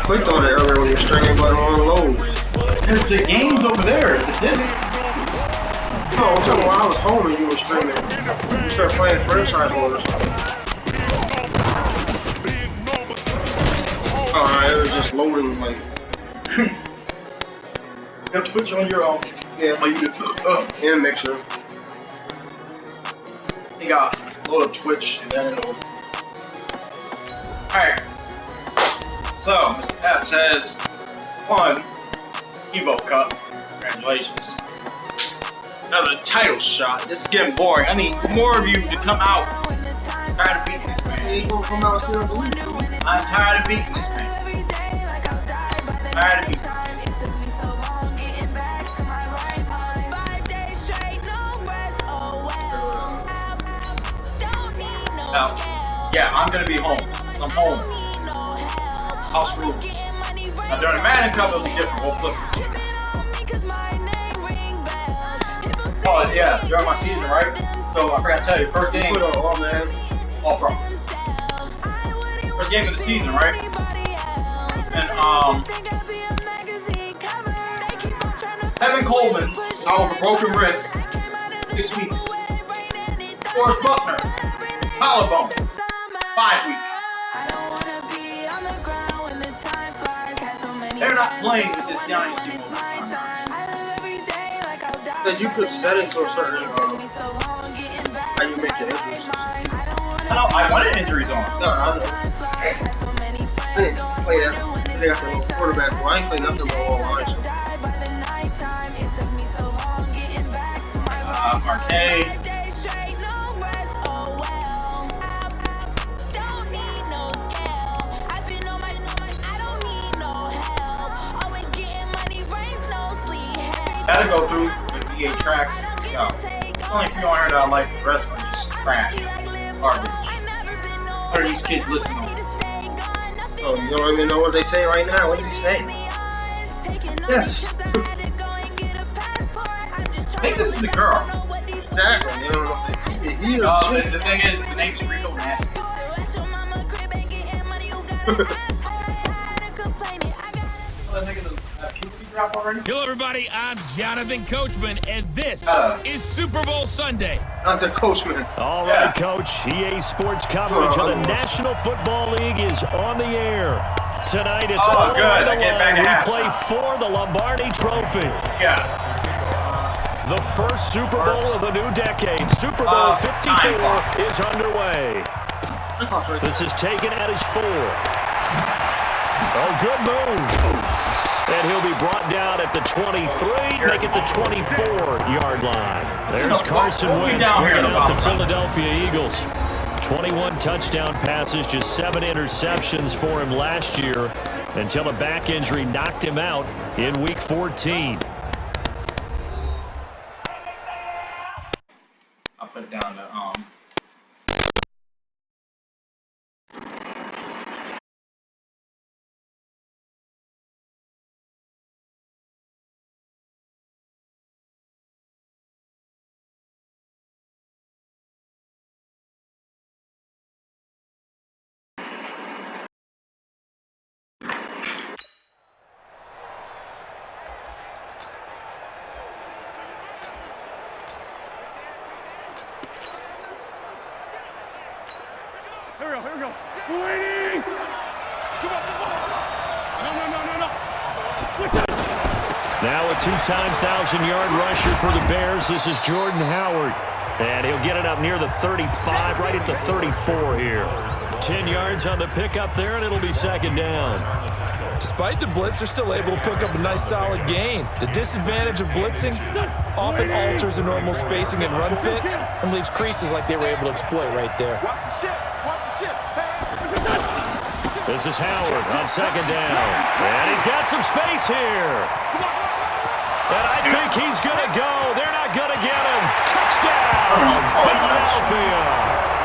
clicked on it earlier when you were streaming, but it won't load. The game's over there. It's a disc. No, I'm talking while I was home and you were streaming. You started playing franchise mode or something. Alright, it was just loading like. You have Twitch on your own. Yeah, like you and Mixer. You got load up Twitch and then it'll. Alright. So, Mr. F says, 1 Evo Cup. Congratulations. Another title shot. This is getting boring. I need more of you to come out. I'm tired of beating this man. He ain't gonna come out still. I'm tired of beating this man. Tired of beating this man. Yeah, I'm gonna be home. I'm home. House rules. Now during the Madden Cup, it'll be different. We'll flip this. Oh yeah, during my season, right? So I forgot to tell you, first game. Oh man. All pro. First game of the season, right? And Evan Coleman out with a broken wrist. 6 weeks. Forrest Buckner, collarbone. 5 weeks. They're not playing with this dynasty. That you could set it to a certain how you make your injuries. I know, I wanted injuries on. No, I know. I didn't play that. They got the little quarterback. Well, I ain't play nothing but all line. So. Arcade. Gotta go through with EA tracks. No. Only few on here that I like. The rest of them just trash. Garbage. What are these kids listening to? Oh, you don't even know what they say right now. What did he say? Yes. I think this is a girl. Exactly. You don't know if he or she. The thing is, the name's Rico Nasty. Hello, everybody. I'm Jonathan Coachman, and this is Super Bowl Sunday. Not the Coachman. All right, Coach. EA Sports coverage of the National Football League is on the air. Tonight, it's all good. on the I get back line. at We play halftime. for the Lombardi Trophy. Yeah. The first Super Bowl of the new decade, Super Bowl 54, is underway. This is taken at his 4. Oh, good move. And he'll be brought down at the 23, make it the 24-yard line. There's Carson Wentz bringing out the Philadelphia Eagles. 21 touchdown passes, just 7 interceptions for him last year until a back injury knocked him out in Week 14. I'll put it down to Here we go. Waiting! Come on. No. Now a 2-time 1,000-yard rusher for the Bears. This is Jordan Howard. And he'll get it up near the 35, right at the 34 here. 10 yards on the pickup there, and it'll be second down. Despite the blitz, they're still able to pick up a nice solid gain. The disadvantage of blitzing often alters the normal spacing and run fits and leaves creases like they were able to exploit right there. This is Howard on second down. And he's got some space here. And I think he's going to go. They're not going to get him. Touchdown, Philadelphia.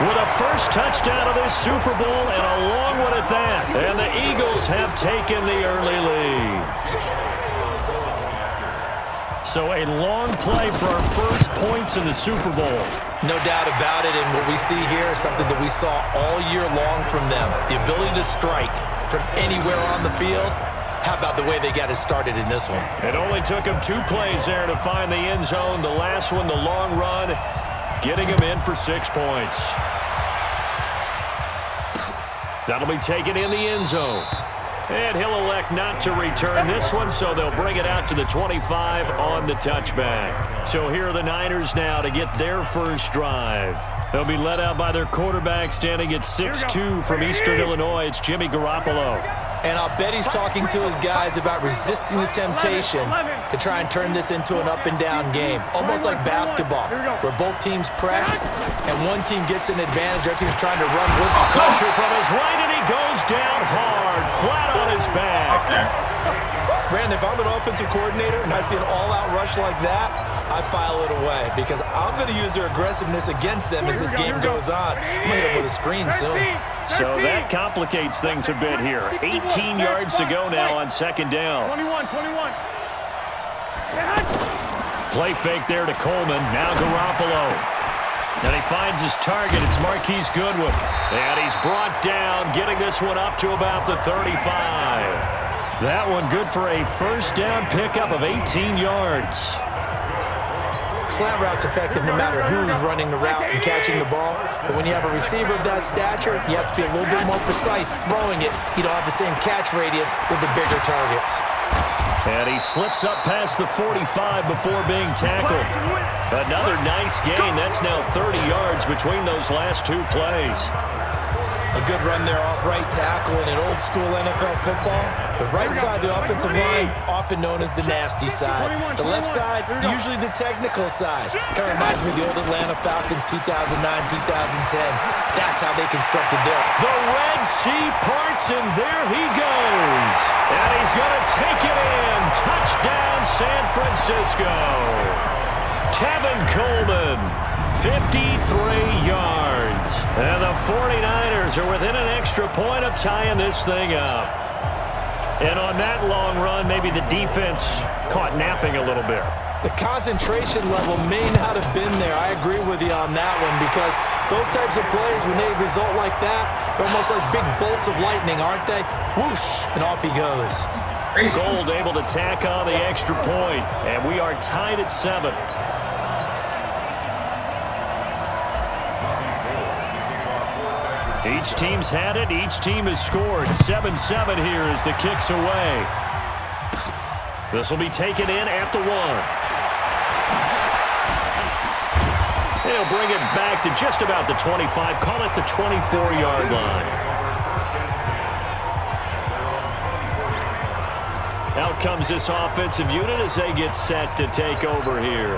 With a first touchdown of this Super Bowl and a long one at that. And the Eagles have taken the early lead. So a long play for our first points in the Super Bowl. No doubt about it, and what we see here is something that we saw all year long from them. The ability to strike from anywhere on the field. How about the way they got it started in this one? It only took him 2 plays there to find the end zone. The last one, the long run, getting him in for 6 points. That'll be taken in the end zone. And he'll elect not to return this one, so they'll bring it out to the 25 on the touchback. So here are the Niners now to get their first drive. They'll be led out by their quarterback standing at 6'2" from Eastern Illinois. It's Jimmy Garoppolo. And I'll bet he's talking to his guys about resisting the temptation to try and turn this into an up-and-down game. Almost like basketball, where both teams press, and one team gets an advantage. Our team's trying to run with the pressure from his right, and he goes down hard, flat on his back. Brandon, if I'm an offensive coordinator and I see an all-out rush like that, I file it away because I'm going to use their aggressiveness against them as this game goes on. I'm going to hit them with a screen soon. So that complicates things a bit here. 18 yards to go now on second down. 21. Play fake there to Coleman. Now Garoppolo. And he finds his target. It's Marquise Goodwin. And he's brought down, getting this one up to about the 35. That one good for a first down pickup of 18 yards. Slant route's effective no matter who's running the route and catching the ball. But when you have a receiver of that stature, you have to be a little bit more precise throwing it. You don't have the same catch radius with the bigger targets. And he slips up past the 45 before being tackled. Another nice gain. That's now 30 yards between those last 2 plays. A good run there off right tackle in an old-school NFL football. The right side of the offensive line, often known as the nasty side. The left side, usually the technical side. Kind of reminds me of the old Atlanta Falcons 2009, 2010. That's how they constructed their... The Red Sea parts, and there he goes. And he's going to take it in. Touchdown, San Francisco. Tevin Coleman. 53 yards. And the 49ers are within an extra point of tying this thing up. And on that long run, maybe the defense caught napping a little bit. The concentration level may not have been there. I agree with you on that one because those types of plays, when they result like that, they're almost like big bolts of lightning, aren't they? Whoosh, and off he goes. Gold able to tack on the extra point, and we are tied at 7. Each team's had it. Each team has scored. 7-7 here as the kick's away. This will be taken in at the 1. He'll bring it back to just about the 25. Call it the 24-yard line. Out comes this offensive unit as they get set to take over here.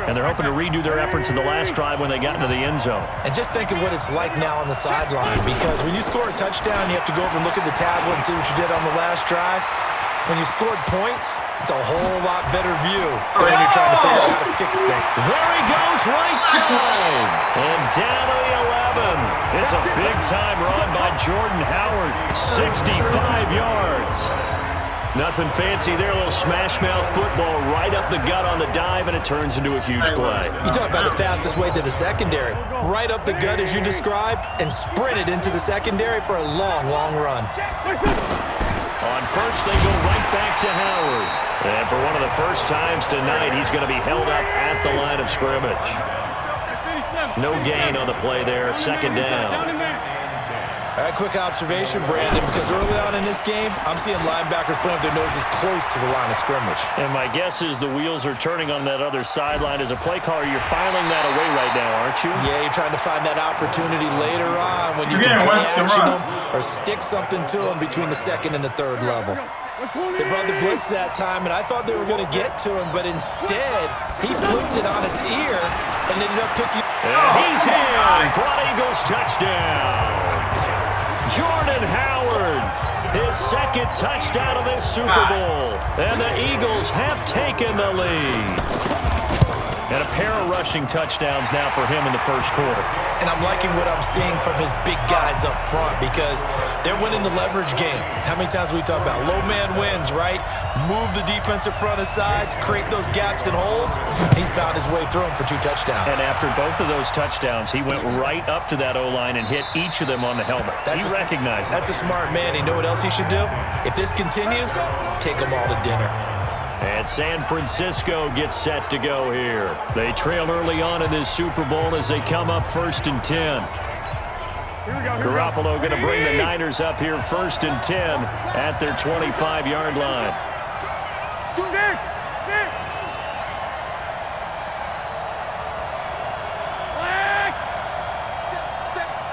And they're hoping to redo their efforts in the last drive when they got into the end zone. And just think of what it's like now on the sideline, because when you score a touchdown, you have to go over and look at the tablet and see what you did on the last drive. When you scored points, it's a whole lot better view than when you're trying to figure out how to fix things. There he goes, right side. And down to the 11. It's a big-time run by Jordan Howard. 65 yards. Nothing fancy there, a little smash-mouth football right up the gut on the dive, and it turns into a huge play. You talk about the fastest way to the secondary. Right up the gut as you described, and sprinted into the secondary for a long, long run. On first, they go right back to Howard. And for one of the first times tonight, he's going to be held up at the line of scrimmage. No gain on the play there, second down. A quick observation, Brandon, because early on in this game, I'm seeing linebackers putting up their noses close to the line of scrimmage. And my guess is the wheels are turning on that other sideline. As a play caller, you're filing that away right now, aren't you? Yeah, you're trying to find that opportunity later on when you can play action them or stick something to them between the second and the third level. They brought the blitz that time, and I thought they were going to get to him, but instead, he flipped it on its ear and ended up picking... And he's in for an Eagles touchdown. Jordan Howard, his second touchdown of this Super Bowl. And the Eagles have taken the lead. And a pair of rushing touchdowns now for him in the first quarter. and I'm liking what I'm seeing from his big guys up front because they're winning the leverage game. How many times we talk about low man wins, right? Move the defensive front aside, create those gaps and holes. He's found his way through them for 2 touchdowns. And after both of those touchdowns, he went right up to that O-line and hit each of them on the helmet. He recognized it. That's a smart man. You know what else he should do? If this continues, take them all to dinner. And San Francisco gets set to go here. They trail early on in this Super Bowl as they come up 1st and 10. Garoppolo going to bring the Niners up here 1st and 10 at their 25-yard line.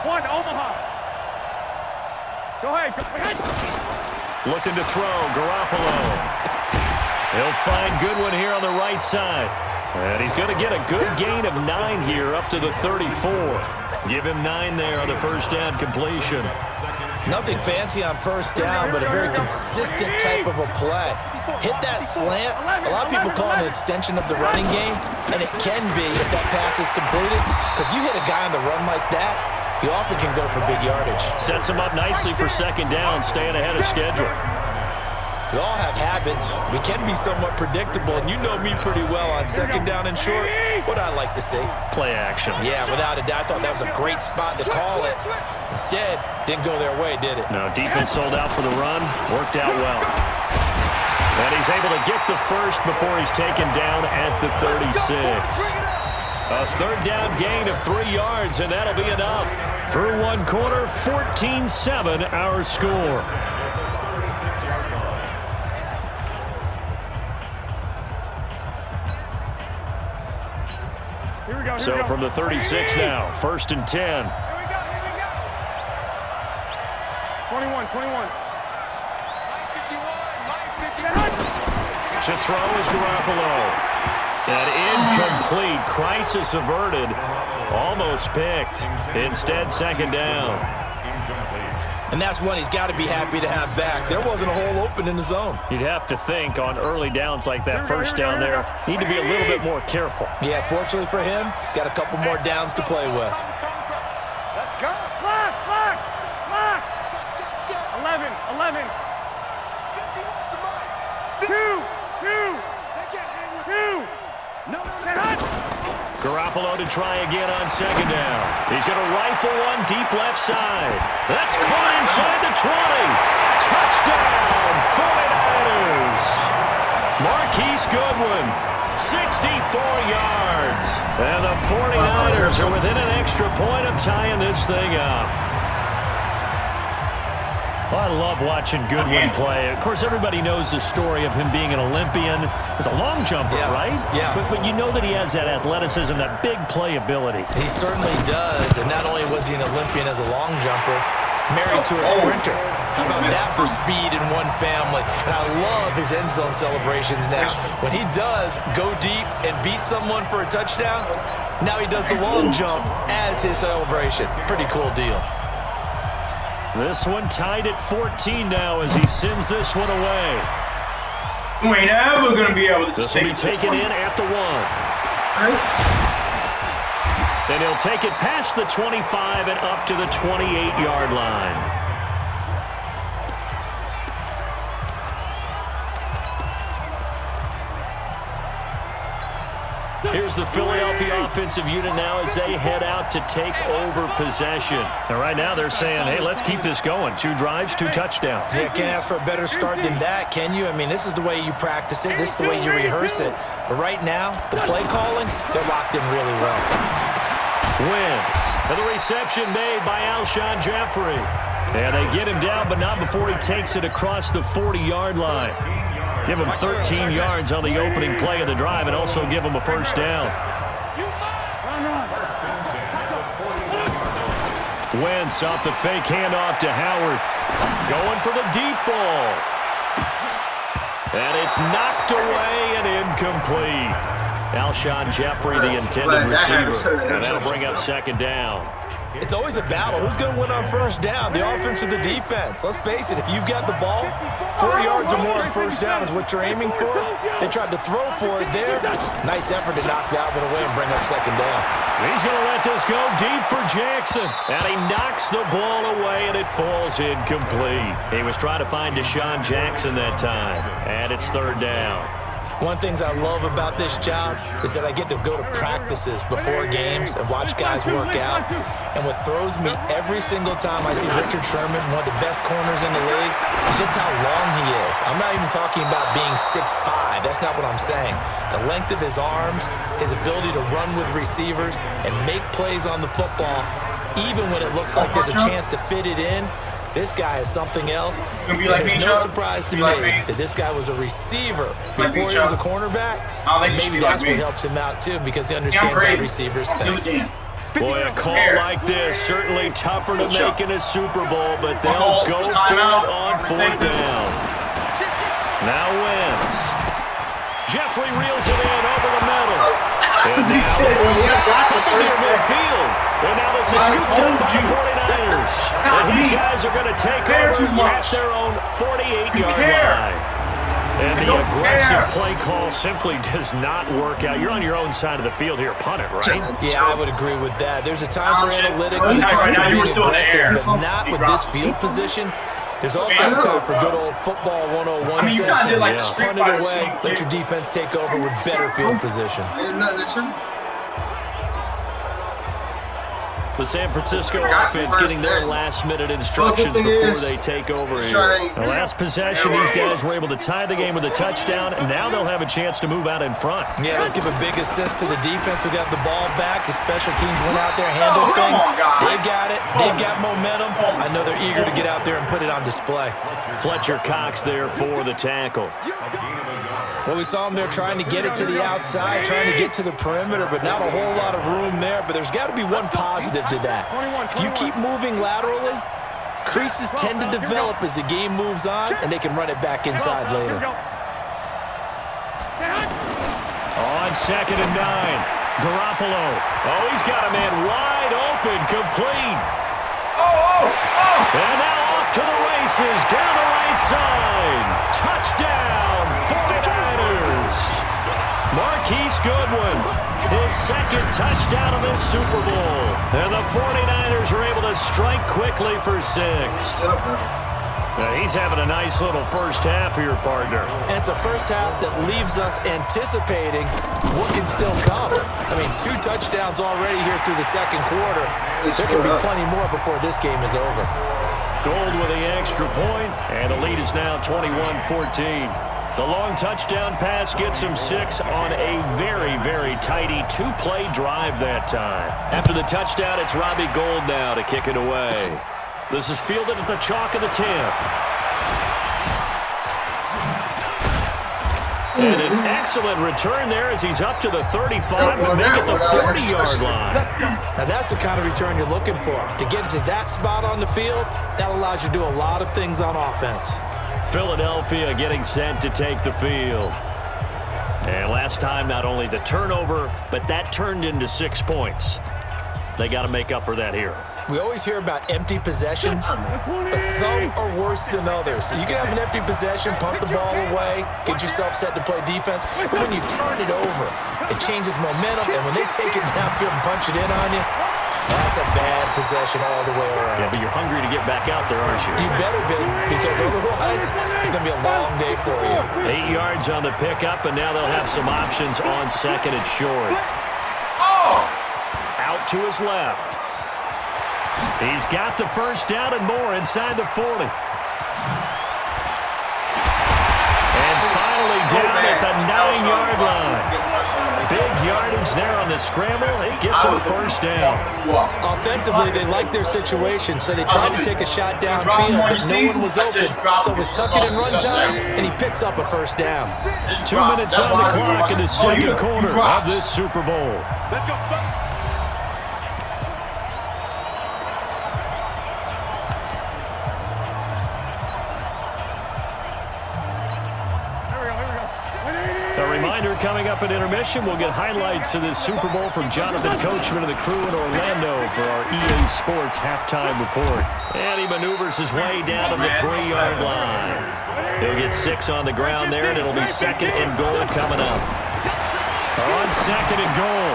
One, Omaha. Go ahead. Looking to throw, Garoppolo. He'll find Goodwin here on the right side. And he's going to get a good gain of 9 here up to the 34. Give him 9 there on the first down completion. Nothing fancy on first down, but a very consistent type of a play. Hit that slant. A lot of people call it an extension of the running game, and it can be if that pass is completed, because you hit a guy on the run like that, he often can go for big yardage. Sets him up nicely for second down, staying ahead of schedule. We all have habits. We can be somewhat predictable, and you know me pretty well on second down and short. What I like to see. Play action. Yeah, without a doubt. I thought that was a great spot to call it. Instead, didn't go their way, did it? No, defense sold out for the run. Worked out well. And he's able to get the first before he's taken down at the 36. A third down gain of 3 yards, and that'll be enough. Through one quarter, 14-7 our score. So from the 36 now, 1st and 10. Here we go. 21. To throw is Garoppolo. And incomplete. Crisis averted. Almost picked. Instead, second down. And that's one he's got to be happy to have back. There wasn't a hole open in the zone. You'd have to think on early downs like that first down there, need to be a little bit more careful. Yeah, fortunately for him, got a couple more downs to play with. Let's go. Lock. 11. 2. Garoppolo to try again on second down. He's going to rifle one deep left side. That's caught inside the 20. Touchdown, 49ers. Marquise Goodwin, 64 yards. And the 49ers are within an extra point of tying this thing up. Well, I love watching Goodwin play. Of course, everybody knows the story of him being an Olympian. He's a long jumper, right? Yes. But you know that he has that athleticism, that big play ability. He certainly does. And not only was he an Olympian as a long jumper, married to a sprinter. How about that for speed in one family? And I love his end zone celebrations now. When he does go deep and beat someone for a touchdown, now he does the long jump as his celebration. Pretty cool deal. This one tied at 14 now as he sends this one away. You ain't ever going to be able to This will be taken in at the 1. And he'll take it past the 25 and up to the 28-yard line. Here's the Philadelphia offensive unit now as they head out to take over possession. And right now they're saying, hey, let's keep this going. 2 drives, 2 touchdowns. Yeah, can't ask for a better start than that, can you? I mean, this is the way you practice it. This is the way you rehearse it. But right now, the play calling, they're locked in really well. Wentz. And the reception made by Alshon Jeffrey. And they get him down, but not before he takes it across the 40-yard line. Give him 13 yards on the opening play of the drive and also give him a first down. Wentz off the fake handoff to Howard. Going for the deep ball. And it's knocked away and incomplete. Alshon Jeffrey, the intended receiver. And that'll bring up second down. It's always a battle. Who's going to win on first down, the offense or the defense? Let's face it, if you've got the ball, 4 yards or more on first down is what you're aiming for. They tried to throw for it there. Nice effort to knock that one away and bring up second down. He's going to let this go deep for Jackson. And he knocks the ball away, and it falls incomplete. He was trying to find Deshaun Jackson that time. And it's third down. One of the things I love about this job is that I get to go to practices before games and watch guys work out. And what throws me every single time I see Richard Sherman, one of the best corners in the league, is just how long he is. I'm not even talking about being 6'5". That's not what I'm saying. The length of his arms, his ability to run with receivers and make plays on the football, even when it looks like there's a chance to fit it in. This guy is something else. And there's no surprise to me that this guy was a receiver before he was a cornerback. And maybe that's what helps him out, too, because he understands how receivers think. Boy, a call like this, certainly tougher to make in a Super Bowl, but they'll go for it on fourth down. Now Wentz. Jeffrey reels it in over the middle. And now midfield. And now this is scooped up by the 49ers. And these guys are going to take over at their own 48-yard line. And the aggressive play call simply does not work out. You're on your own side of the field here. Punt it, right? Yeah, I would agree with that. There's a time for analytics and a time for being aggressive, but not with this field position. There's also a time for good old football 101 sense. Punt it away, let your defense take over with better field position. The San Francisco offense getting their last-minute instructions before they take over here. The last possession, these guys were able to tie the game with a touchdown, and now they'll have a chance to move out in front. Yeah, let's give a big assist to the defense who got the ball back. The special teams went out there, handled things. They've got it. They've got momentum. I know they're eager to get out there and put it on display. Fletcher Cox there for the tackle. Well, we saw them there trying to get it to the outside, trying to get to the perimeter, but not a whole lot of room there. But there's got to be one positive to that. If you keep moving laterally, creases tend to develop as the game moves on, and they can run it back inside later. On 2nd and 9, Garoppolo. Oh, he's got a man wide open, complete. And now off to the races, down the right side. Touchdown, 49ers. Marquise Goodwin, his second touchdown of this Super Bowl. And the 49ers are able to strike quickly for 6. Now he's having a nice little first half here, partner. And it's a first half that leaves us anticipating what can still come. I mean, 2 touchdowns already here through the second quarter. There could be plenty more before this game is over. Gold with the extra point, and the lead is now 21-14. The long touchdown pass gets him 6 on a very, very tidy 2-play drive that time. After the touchdown, it's Robbie Gould now to kick it away. This is fielded at the chalk of the 10. And an excellent return there as he's up to the 35 and make it the 40-yard line. Now that's the kind of return you're looking for. To get to that spot on the field, that allows you to do a lot of things on offense. Philadelphia getting set to take the field. And last time, not only the turnover, but that turned into 6 points. They got to make up for that here. We always hear about empty possessions, but some are worse than others. You can have an empty possession, punt the ball away, get yourself set to play defense, but when you turn it over, it changes momentum, and when they take it downfield and punch it in on you, that's a bad possession all the way around. Yeah, but you're hungry to get back out there, aren't you? You better be, because otherwise it's going to be a long day for you. 8 yards on the pickup, and now they'll have some options on 2nd and short. Out to his left. He's got the first down and more inside the 40. And finally down at the 9-yard line. Big yardage there on the scramble. It gets him first down. Offensively, they like their situation, so they tried to take a shot downfield, but no one was open. So it was tuck it and run time, and he picks up a first down. 2 minutes on the clock in the second quarter of this Super Bowl. Let's go. A reminder, coming up at intermission, we'll get highlights of this Super Bowl from Jonathan Coachman and the crew in Orlando for our EA Sports halftime report. And he maneuvers his way down to the 3-yard line. He'll get 6 on the ground there, and it'll be 2nd and goal coming up. On second and goal.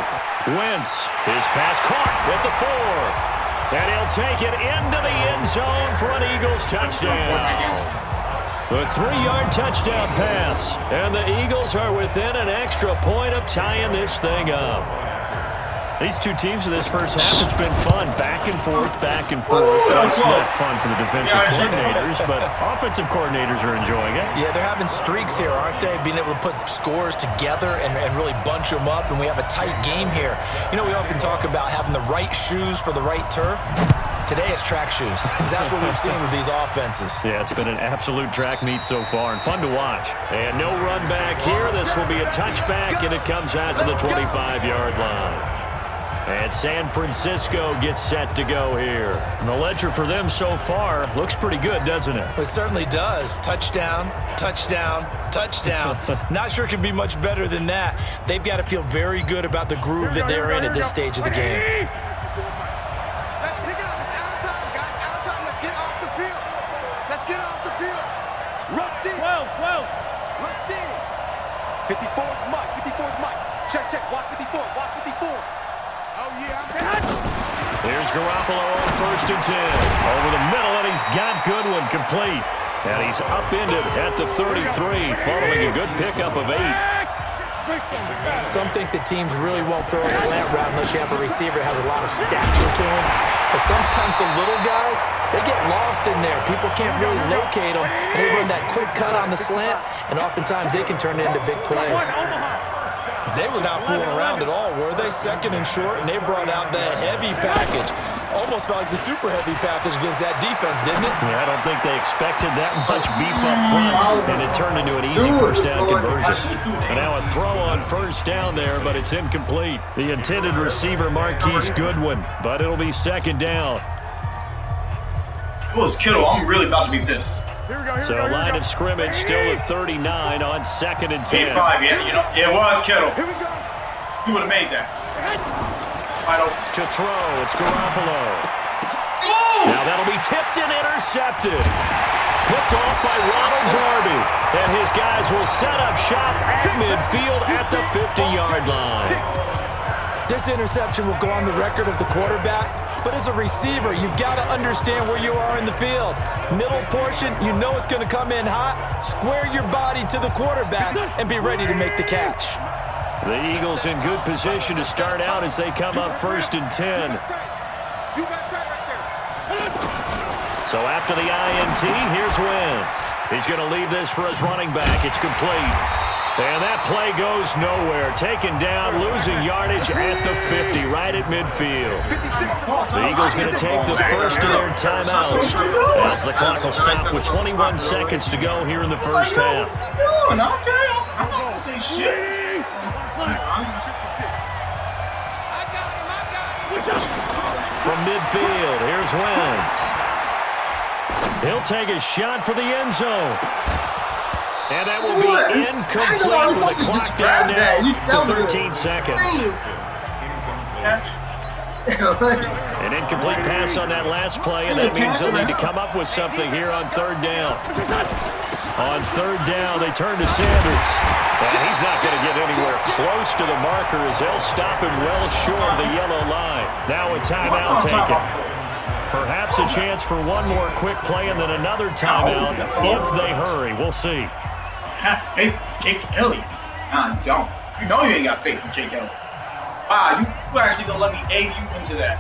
Wentz, his pass caught at the 4. And he'll take it into the end zone for an Eagles touchdown. The 3-yard touchdown pass. And the Eagles are within an extra point of tying this thing up. These two teams in this first half, it's been fun. Back and forth, back and forth. It's not fun for the defensive coordinators, but offensive coordinators are enjoying it. Yeah, they're having streaks here, aren't they? Being able to put scores together and really bunch them up, and we have a tight game here. You know, we often talk about having the right shoes for the right turf. Today it's track shoes. That's what we've seen with these offenses. Yeah, it's been an absolute track meet so far and fun to watch. And no run back here. This will be a touchback, and it comes out to the 25-yard line. And San Francisco gets set to go here. And the ledger for them so far looks pretty good, doesn't it? It certainly does. Touchdown, touchdown, touchdown. Not sure it can be much better than that. They've got to feel very good about the groove that they're in at this stage of the game. Let's pick it up. It's out of time, guys. Out of time. Let's get off the field. Let's get off the field. Rusty. 12. Rusty. 54's Mike. 54's Mike. Check. Watch 54. Watch 54. Here's Garoppolo on 1st and 10. Over the middle, and he's got Goodwin complete. And he's upended at the 33, following a good pickup of 8. Some think that teams really won't throw a slant route unless you have a receiver that has a lot of stature to him. But sometimes the little guys, they get lost in there. People can't really locate them, and they run that quick cut on the slant, and oftentimes they can turn it into big plays. They were not fooling around at all, were they? Second and short, and they brought out the heavy package. Almost felt like the super heavy package against that defense, didn't it? Yeah, I don't think they expected that much beef up front, and it turned into an easy first down conversion. And now a throw on first down there, but it's incomplete. The intended receiver, Marquise Goodwin, but it'll be second down. If it was Kittle, I'm really about to be pissed. So line of scrimmage still at 39 on 2nd and 10. 85, yeah, it was Kittle. He would have made that. To throw, it's Garoppolo. Now that'll be tipped and intercepted. Picked off by Ronald Darby. And his guys will set up shop at midfield at the 50-yard line. This interception will go on the record of the quarterback, but as a receiver, you've got to understand where you are in the field. Middle portion, you know it's going to come in hot. Square your body to the quarterback and be ready to make the catch. The Eagles in good position to start out as they come up 1st and 10. So after the INT, here's Wentz. He's going to leave this for his running back. It's complete. And that play goes nowhere. Taken down, losing yardage at the 50, right at midfield. The Eagles going to take the first of their timeouts as the clock will stop with 21 seconds to go here in the first half. I'm not going to say shit. From midfield, here's Wentz. He'll take a shot for the end zone. And that will be incomplete with the clock down now to 13 seconds. An incomplete pass on that last play, and that means they'll need to come up with something here on 3rd down. On 3rd down, they turn to Sanders. And he's not going to get anywhere close to the marker as they'll stop him well short of the yellow line. Now a timeout taken. Perhaps a chance for one more quick play and then another timeout if they hurry. We'll see. Have faith in Jake Elliott. Nah, you don't. You know you ain't got faith in Jake Elliott. Wow, you actually gonna let me aid you into that.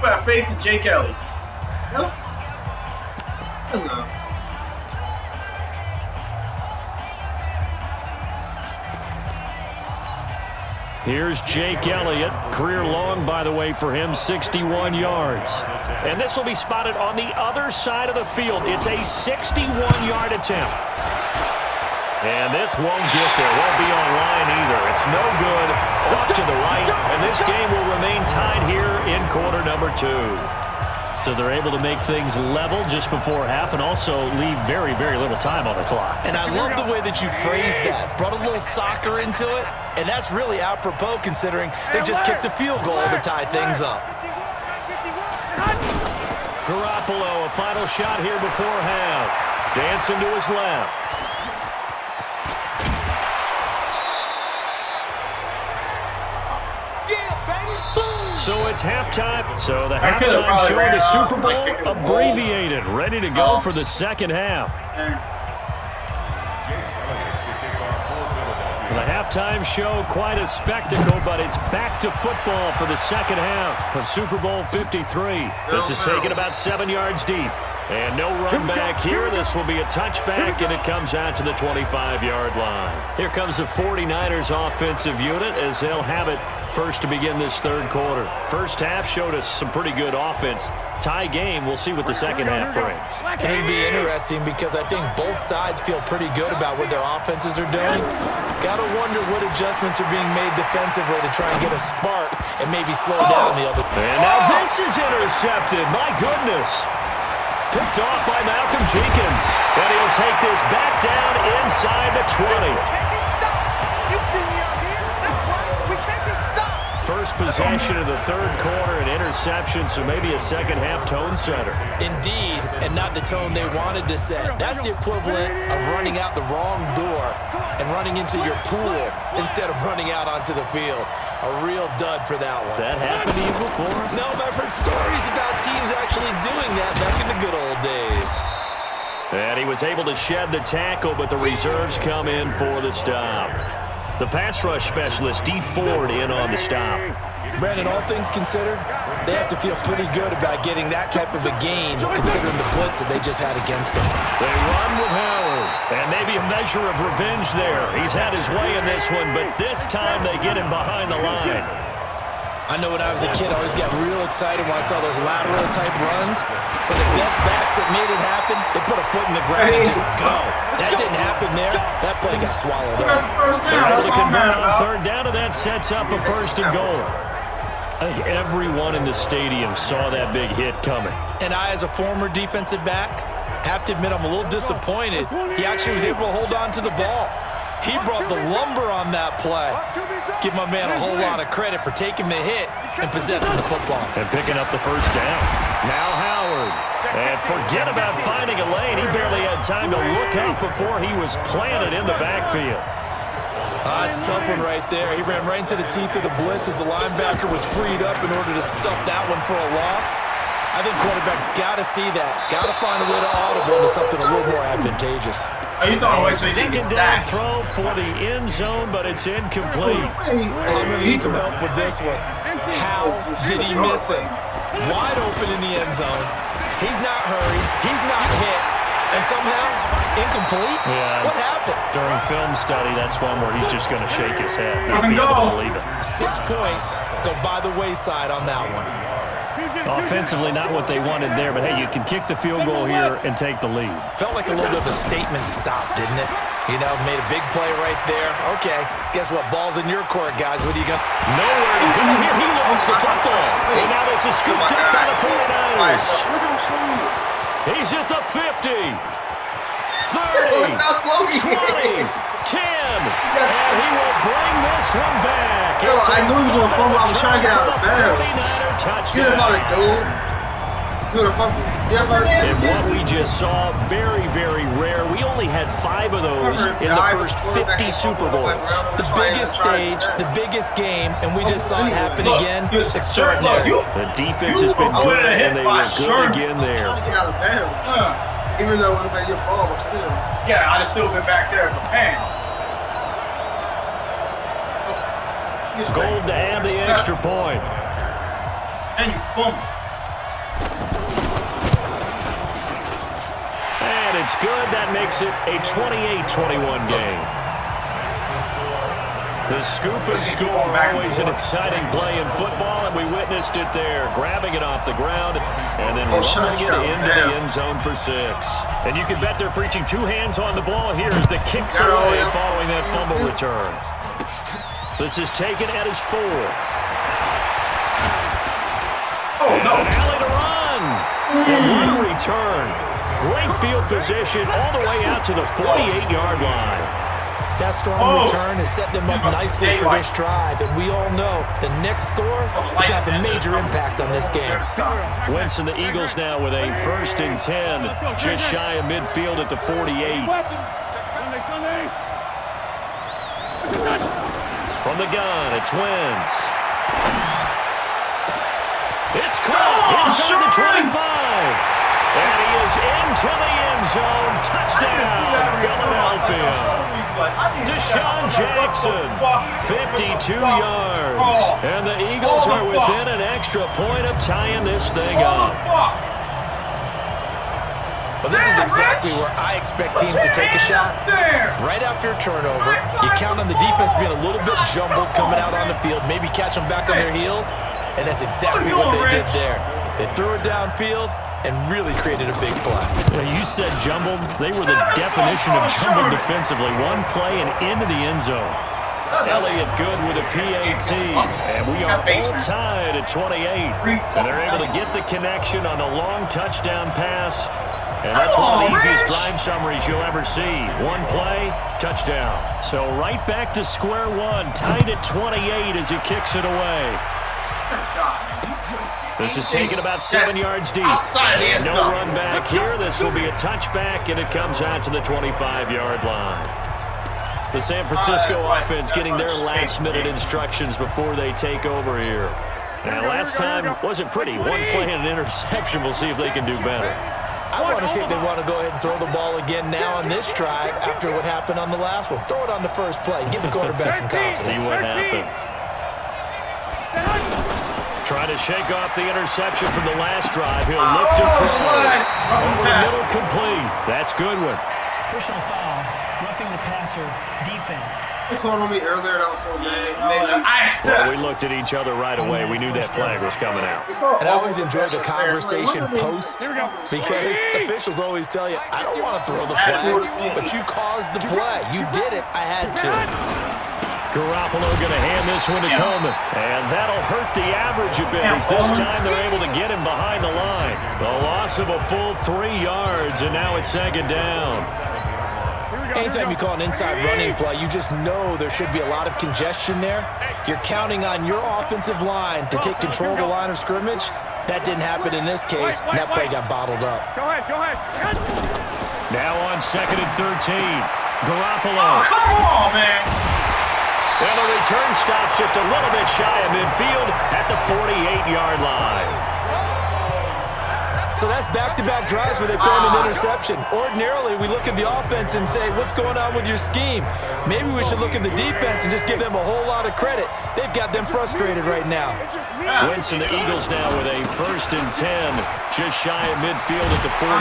You have faith in Jake Elliott. No? Here's Jake Elliott. Career long, by the way, for him, 61 yards. And this will be spotted on the other side of the field. It's a 61-yard attempt. And this won't get there. Won't be on line either. It's no good. Off to the right. And this game will remain tied here in quarter number 2. So they're able to make things level just before half and also leave very, very little time on the clock. And I love the way that you phrased that. Brought a little soccer into it. And that's really apropos considering they just kicked a field goal to tie things up. Garoppolo, a final shot here before half. Dancing to his left. So it's halftime. So the halftime show of the Super Bowl abbreviated, ready to go for the second half. The halftime show, quite a spectacle, but it's back to football for the second half of Super Bowl 53. This is taken about 7 yards deep. And no run back here. This will be a touchback, and it comes out to the 25-yard line. Here comes the 49ers offensive unit as they'll have it first to begin this third quarter. First half showed us some pretty good offense. Tie game. We'll see what the second half brings. And it'll be interesting because I think both sides feel pretty good about what their offenses are doing. Got to wonder what adjustments are being made defensively to try and get a spark and maybe slow down the other. And now this is intercepted. My goodness. Picked off by Malcolm Jenkins. And he'll take this back down inside the 20. First possession of the third quarter, an interception, so maybe a second half tone setter. Indeed, and not the tone they wanted to set. That's the equivalent of running out the wrong door and running into your pool instead of running out onto the field. A real dud for that one. Has that happened to you before? No, but I've heard stories about teams actually doing that back in the good old days. And he was able to shed the tackle, but the reserves come in for the stop. The pass rush specialist, D. Ford, in on the stop. Brandon, all things considered, they have to feel pretty good about getting that type of a gain, considering the blitz that they just had against them. They run with Howard, and maybe a measure of revenge there. He's had his way in this one, but this time they get him behind the line. I know when I was a kid, I always got real excited when I saw those lateral-type runs. But the best backs that made it happen, they put a foot in the ground and just go. That didn't happen there. That play got swallowed up. They're able to convert on third down, and that sets up a first and goal. I think everyone in the stadium saw that big hit coming. And I, as a former defensive back, have to admit I'm a little disappointed. He actually was able to hold on to the ball. He brought the lumber on that play. Give my man a whole lot of credit for taking the hit and possessing the football. And picking up the first down. Now Howard. And forget about finding a lane. He barely had time to look up before he was planted in the backfield. That's a tough one right there. He ran right into the teeth of the blitz as the linebacker was freed up in order to stuff that one for a loss. I think quarterbacks got to see that. Got to find a way to audible into something a little more advantageous. Are you throwing away so you didn't get sacked? Throw for the end zone, but it's incomplete. I'm going to need some help with this one. How did he miss it? Wide open in the end zone. He's not hurried. He's not hit. And somehow, incomplete? Yeah. What happened? During film study, that's one where he's just going to shake his head. He'll be able to believe it. 6 points go by the wayside on that one. Offensively, not what they wanted there, but hey, you can kick the field goal here and take the lead. Felt like a little bit of a statement stop, didn't it? You know, made a big play right there. Okay, guess what? Ball's in your court, guys. What are you going to... Nowhere to go here. He lost the football. And now this is scooped up by the 49ers. He's at the 50. 30. 20. 10. And he will bring this one back. I knew he was going to fumble. I was trying to get out of bed. Get him out of dude. Do the fumble. And what we just saw, very, very rare. We only had 5 of those in the first 50 Super Bowls. The biggest stage, the biggest game, and we just saw it happen again. Extraordinary. The defense has been good, and they were good again there. Even though it would have been your ball, but still. Yeah, I'd have still been back there for Pam. Gold to add the extra point. And you fumble. And it's good. That makes it a 28-21 game. The scoop and score, always an exciting play in football, and we witnessed it there, grabbing it off the ground and then rolling it into the end zone for 6. And you can bet they're preaching 2 hands on the ball here as the kicks away following that fumble return. This is taken at his 4. Oh, no. An alley to run. And what a return. Great field position all the way out to the 48-yard line. That strong return has set them up nicely for this drive, and we all know the next score is going to have a major impact on this game. Wentz and the Eagles now with a 1st and 10, just shy of midfield at the 48. From the gun, it's Wentz. It's caught inside the 25. And he is into the end zone. Touchdown, Philadelphia. Deshaun Jackson, 52 yards. And the Eagles are within an extra point of tying this thing up. Well, this is exactly where I expect teams to take a shot. Right after a turnover, you count on the defense being a little bit jumbled coming out on the field, maybe catch them back on their heels, and that's exactly what they did there. They threw it downfield and really created a big play. You said jumbled. They were the definition of jumbled defensively. One play and into the end zone. Elliott good with a PAT, and we are all tied at 28. And they're able to get the connection on the long touchdown pass. And that's one of the easiest drive summaries you'll ever see. One play, touchdown. So right back to square one, tied at 28 as he kicks it away. This is taken about 7 yards deep. And no run back here. This will be a touchback, and it comes out to the 25-yard line. The San Francisco offense getting their last-minute instructions before they take over here. Now, last time wasn't pretty. One play and an interception. We'll see if they can do better. I want to see if they want to go ahead and throw the ball again now on this drive after what happened on the last one. Throw it on the first play. Give the quarterback some confidence. See what happens. Trying to shake off the interception from the last drive. He'll look to throw. Over the middle, complete. That's good one. Personal foul, roughing the passer, defense. They called on me earlier. That was so bad. Well, we looked at each other right away. We knew that flag was coming out. And I always enjoy the conversation post because officials always tell you, I don't want to throw the flag, but you caused the play. You did it. I had to. Garoppolo going to hand this one to Coleman. And that'll hurt the average a bit as this time they're able to get him behind the line. The loss of a full 3 yards, and now it's second down. Anytime you call an inside running play, you just know there should be a lot of congestion there. You're counting on your offensive line to take control of the line of scrimmage. That didn't happen in this case, and that play got bottled up. Go ahead. Now on 2nd and 13. Garoppolo. Oh, come on, man. And the return stops just a little bit shy of midfield at the 48-yard line. So that's back-to-back drives where they've thrown an interception. Ordinarily, we look at the offense and say, what's going on with your scheme? Maybe we should look at the defense and just give them a whole lot of credit. They've got them frustrated right now. Wentz and the Eagles now with a 1st and 10, just shy of midfield at the 48.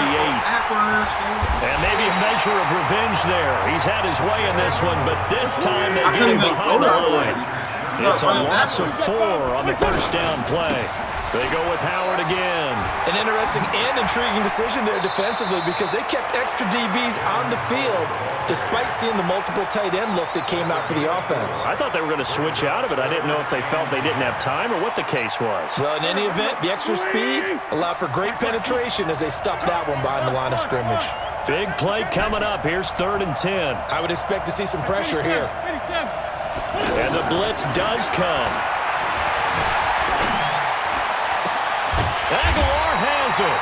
And maybe a measure of revenge there. He's had his way in this one, but this time they get him behind the line. It's a loss of 4 on the first down play. They go with Howard again. An interesting and intriguing decision there defensively because they kept extra DBs on the field despite seeing the multiple tight end look that came out for the offense. I thought they were going to switch out of it. I didn't know if they felt they didn't have time or what the case was. Well, in any event, the extra speed allowed for great penetration as they stuffed that one behind the line of scrimmage. Big play coming up. Here's 3rd and 10. I would expect to see some pressure here. And the blitz does come. Aguilar has it.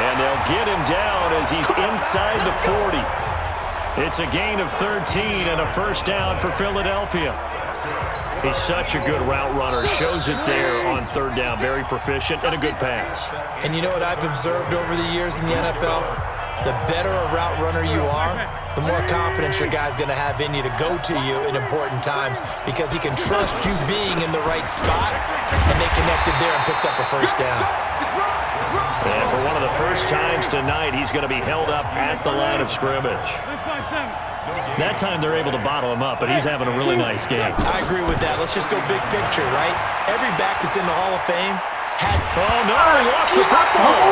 And they'll get him down as he's inside the 40. It's a gain of 13 and a first down for Philadelphia. He's such a good route runner. Shows it there on 3rd down. Very proficient and a good pass. And you know what I've observed over the years in the NFL? The better a route runner you are, the more confidence your guy's going to have in you to go to you in important times because he can trust you being in the right spot, and they connected there and picked up a first down. And for one of the first times tonight, he's going to be held up at the line of scrimmage. That time they're able to bottle him up, but he's having a really nice game. I agree with that. Let's just go big picture, right? Every back that's in the Hall of Fame had... Oh, no, he lost the football.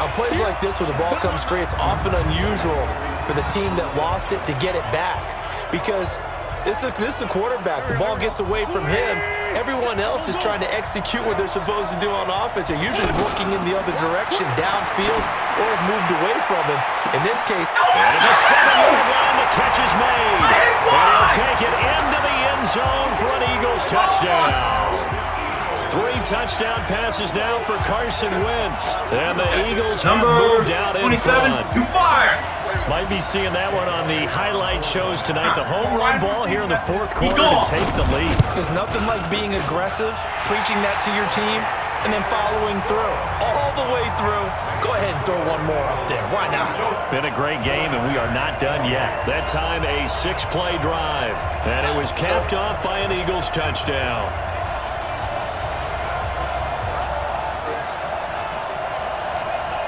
On plays like this where the ball comes free, it's often unusual for the team that lost it to get it back because this is a quarterback. The ball gets away from him. Everyone else is trying to execute what they're supposed to do on offense. They're usually looking in the other direction, downfield, or have moved away from him. In this case... And the 7-yard line, the catch is made. And he'll take it into the end zone for an Eagles touchdown. 3 touchdown passes now for Carson Wentz. And the Eagles have moved out in front. You fire! Might be seeing that one on the highlight shows tonight. The home run ball here in the fourth quarter to take the lead. There's nothing like being aggressive, preaching that to your team, and then following through. All the way through. Go ahead and throw one more up there. Why not? Been a great game, and we are not done yet. That time, a 6-play drive. And it was capped off by an Eagles touchdown.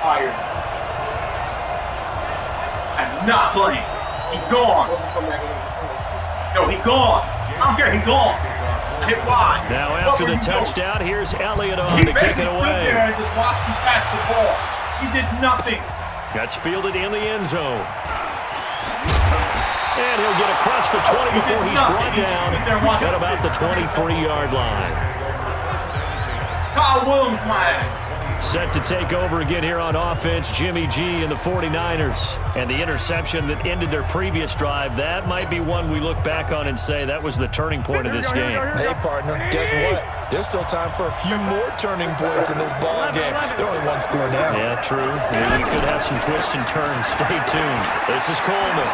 Fired. I'm not playing. He gone. No, he gone. I don't care. He gone. I hit wide. Now after the touchdown, here's Elliott on to kick it away. He stood there and just watched him pass the ball. He did nothing. That's fielded in the end zone. And he'll get across the 20 before he's brought down at about the 23-yard line. Kyle Williams, my ass. Set to take over again here on offense, Jimmy G and the 49ers. And the interception that ended their previous drive, that might be one we look back on and say that was the turning point of this game. Hey, partner, guess what? There's still time for a few more turning points in this ball game. They're only one score now. Yeah, true. We could have some twists and turns. Stay tuned. This is Coleman.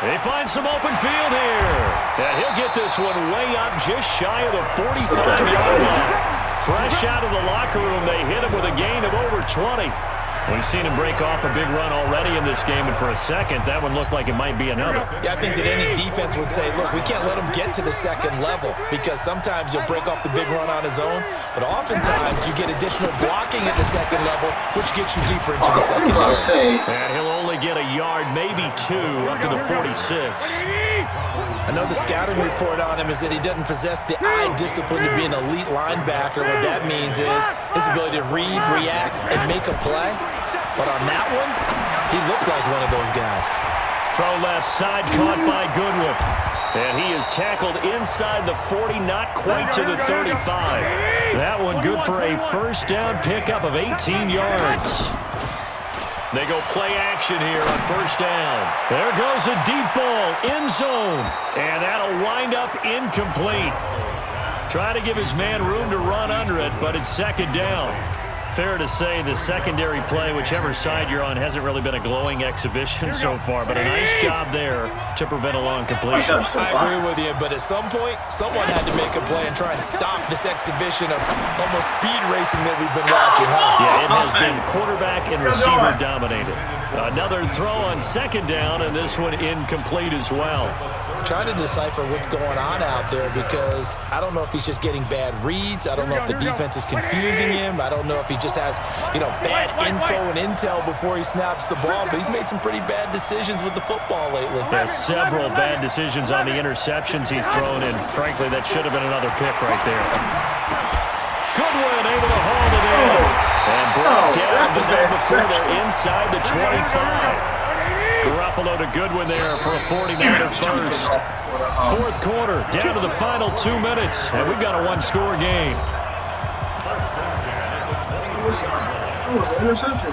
They find some open field here. And he'll get this one way up just shy of the 45-yard line. Fresh out of the locker room, they hit him with a gain of over 20. We've seen him break off a big run already in this game, and for a second, that one looked like it might be another. Yeah, I think that any defense would say, look, we can't let him get to the second level because sometimes you'll break off the big run on his own, but oftentimes you get additional blocking at the second level, which gets you deeper into the second level. And he'll only get a yard, maybe 2, up to the 46. I know the scouting report on him is that he doesn't possess the eye discipline to be an elite linebacker. What that means is his ability to read, react, and make a play. But on that one, he looked like one of those guys. Throw left side, caught by Goodwin. And he is tackled inside the 40, not quite to the 35. That one good for a first down pickup of 18 yards. They go play action here on first down. There goes a deep ball, end zone. And that'll wind up incomplete. Try to give his man room to run under it, but it's second down. Fair to say the secondary play, whichever side you're on, hasn't really been a glowing exhibition so far, but a nice job there to prevent a long completion. I agree with you, but at some point, someone had to make a play and try and stop this exhibition of almost speed racing that we've been watching. Yeah, it has been quarterback and receiver dominated. Another throw on second down, and this one incomplete as well. Trying to decipher what's going on out there because I don't know if he's just getting bad reads. I don't know if the defense is confusing him. I don't know if he just has, bad info and intel before he snaps the ball. But he's made some pretty bad decisions with the football lately. There's several bad decisions on the interceptions he's thrown, and frankly, that should have been another pick right there. Goodwin able to haul it in. And brought down below the further inside the 25. Garoppolo to Goodwin there for a 49er first. Fourth quarter, down to the final 2 minutes, and we've got a one-score game. That was an interception.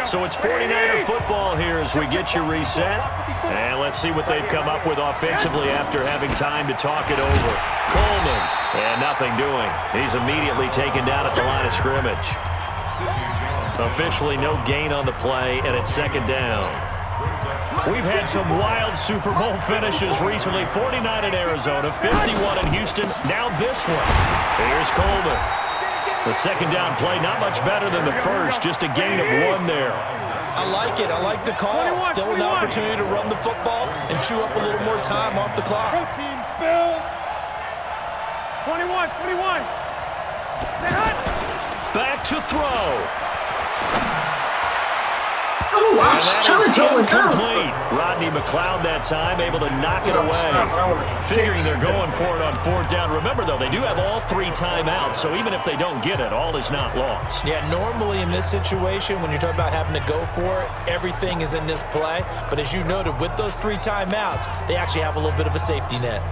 So it's 49er football here as we get you reset. And let's see what they've come up with offensively after having time to talk it over. Coleman, and nothing doing. He's immediately taken down at the line of scrimmage. Officially no gain on the play, and it's second down. We've had some wild Super Bowl finishes recently. 49 in Arizona, 51 in Houston, now this one. Here's Coleman. The second down play, not much better than the first, just a gain of 1 there. I like it. I like the call. Still an opportunity to run the football and chew up a little more time off the clock. 21. Back to throw. Oh, I was trying to go with incomplete. Rodney McLeod that time able to knock it away. Figuring they're going for it on fourth down. Remember, though, they do have all 3 timeouts, so even if they don't get it, all is not lost. Yeah, normally in this situation, when you're talking about having to go for it, everything is in this play. But as you noted, with those 3 timeouts, they actually have a little bit of a safety net.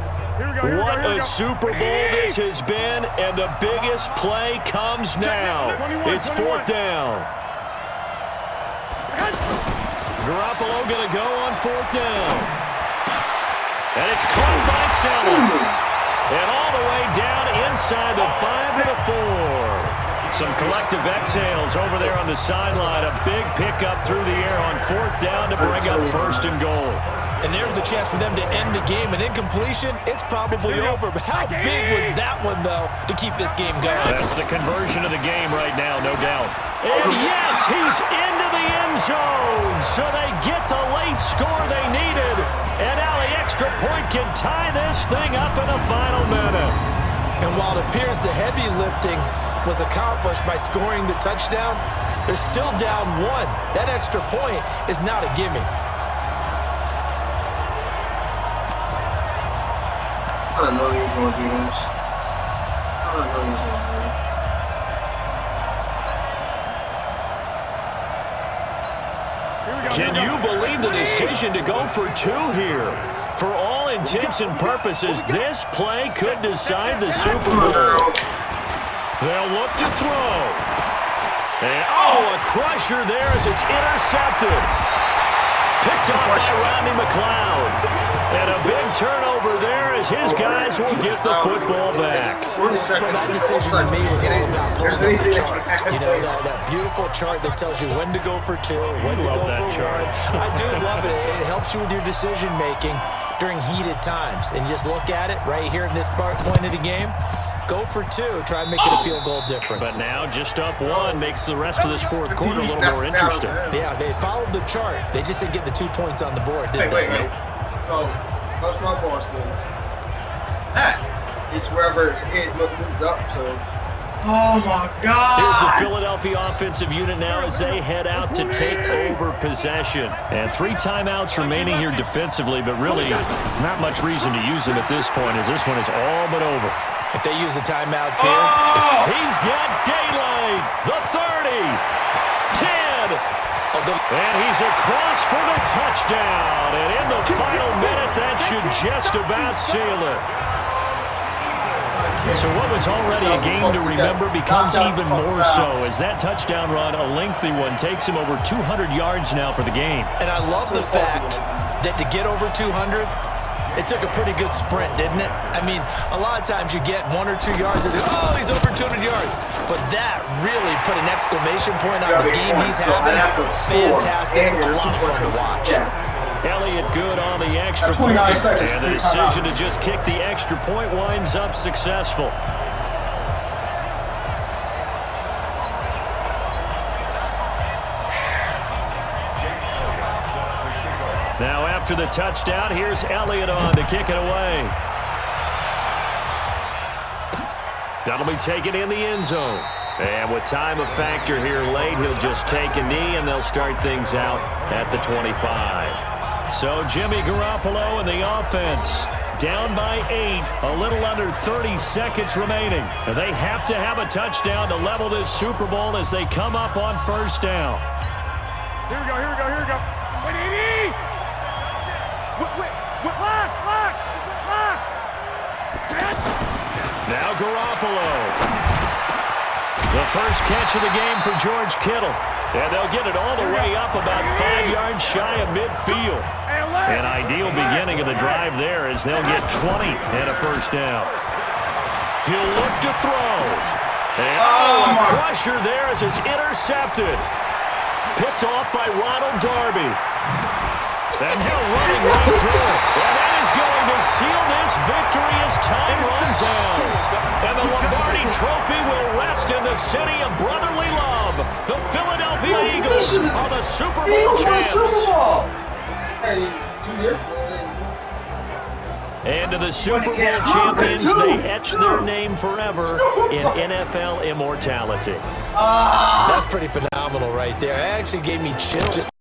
What a Super Bowl this has been, and the biggest play comes now. It's fourth down. Garoppolo going to go on fourth down. And it's caught by Sellers. And all the way down inside the 5 to the 4. Some collective exhales over there on the sideline. A big pickup through the air on 4th down to bring up 1st and goal. And there's a chance for them to end the game. An incompletion, it's probably over. But how big was that one, though, to keep this game going? That's the conversion of the game right now, no doubt. And yes, he's into the end zone. So they get the late score they needed. And now the extra point can tie this thing up in the final minute. And while it appears the heavy lifting was accomplished by scoring the touchdown, they're still down 1. That extra point is not a gimme. I didn't know he was going to do this. I didn't know he was going to do this. Can you believe the decision to go for 2 here? For all intents and purposes, this play could decide the Super Bowl. They'll look to throw. And, a crusher there as it's intercepted. Picked up by Rodney McLeod. And a big turnover there as his guys will get the football back. Well, that decision to me was all about pulling up the chart. You know, that beautiful chart that tells you when to go for 2, when to go for 1. I do love it. It helps you with your decision-making during heated times. And just look at it right here in this point of the game. Go for 2. Try and make it a field goal difference. But now just up 1 makes the rest of this 4th quarter a little more interesting. Yeah, they followed the chart. They just didn't get the 2 points on the board, did they? Wait. Oh, that's my ball still. It's wherever it moved up, so. Oh my God! Here's the Philadelphia offensive unit now as they head out to take over possession. And 3 timeouts remaining here defensively, but really not much reason to use them at this point as this one is all but over. If they use the timeouts here, he's got daylight. The 30, 10, and he's across for the touchdown. And in the final minute, that should just about seal it. So what was already a game to remember becomes even more so as that touchdown run, a lengthy one, takes him over 200 yards now for the game. And I love the fact that to get over 200, it took a pretty good sprint, didn't it? I mean, a lot of times you get 1 or 2 yards and he's over 200 yards. But that really put an exclamation point on the game he's having. Fantastic, a lot of fun to watch. Elliott good on the extra point, and the decision to just kick the extra point winds up successful. Now after the touchdown, here's Elliott on to kick it away. That'll be taken in the end zone. And with time a factor here late, he'll just take a knee, and they'll start things out at the 25. So Jimmy Garoppolo and the offense down by 8, a little under 30 seconds remaining. And they have to have a touchdown to level this Super Bowl as they come up on 1st down. Here we go. Wait. Now Garoppolo. The first catch of the game for George Kittle. And they'll get it all the way up about 5 yards shy of midfield. An ideal beginning of the drive there as they'll get 20 and a 1st down. He'll look to throw. And a crusher there as it's intercepted. Picked off by Ronald Darby. And he'll running right through it. And that is going to seal this victory as time runs out. And the Lombardi Trophy will rest in the city of brotherly love. The Philadelphia Eagles are the Super Bowl champs. And to the Super Bowl champions, they etch their name forever in NFL immortality. That's pretty phenomenal right there. It actually gave me chills just